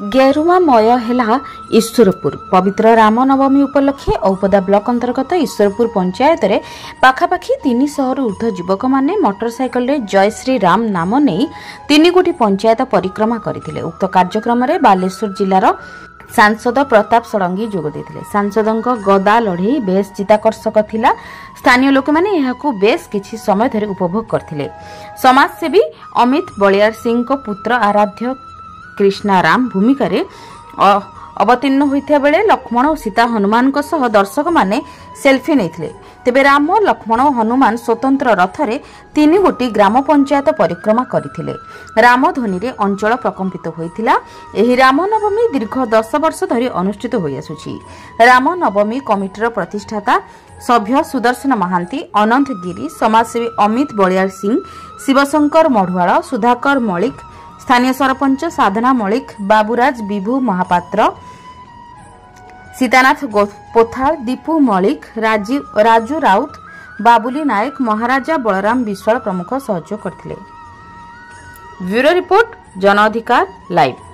गेरुमामय है ईश्वरपुर पवित्र रामनवमी उपलक्षे औपदा ब्लॉक अंतर्गत ईश्वरपुर पंचायत रे पाखापाखि 300 रु ऊर्ध्व युवक माने मोटरसाइकल रे जय श्री राम नाम नहीं 3 गोटी पंचायत परिक्रमा करथिले। उक्त कार्यक्रम रे बालेश्वर जिलार सांसद प्रताप षडंगी जोग देथिले। सांसदक गदा लड़े बेस चिताकर्षक थिला। स्थानीय लोक माने एहाकू बेस किछि समय धरि उपभोग करथिले। समाजसेवी अमित बलियार सिंह को पुत्र आराध्य कृष्णाराम भूमिका रे अवतीर्ण होइथिया बेले लक्ष्मण और सीता हनुमान को सह दर्शक माने सेल्फी नेथिले। तेबे राम लक्ष्मण और हनुमान स्वतंत्र रथ रे 3 गोटी ग्राम पंचायत परिक्रमा करथिले। राम ध्वनि रे अंचल प्रकंपित होइथिला। एही रामनवमी दीर्घ 10 वर्ष धरि अनुष्ठित होई आसुछि। रामनवमी कमिटीर प्रतिष्ठाता सभ्य सुदर्शन महांती, अनंत गिरी, समाजसेवी अमित बलियार सिंह, शिवशंकर मढुआळ, सुधाकर मलिक, स्थानीय सरपंच साधना मलिक, बाबूराज विभू महापात्र, सीतानाथ पोथाल, दीपू मलिक, राजू राउत, बाबुली नायक, महाराजा बलराम विश्वाल प्रमुख सहयोग करथिले। ब्यूरो रिपोर्ट, जन अधिकार लाइव।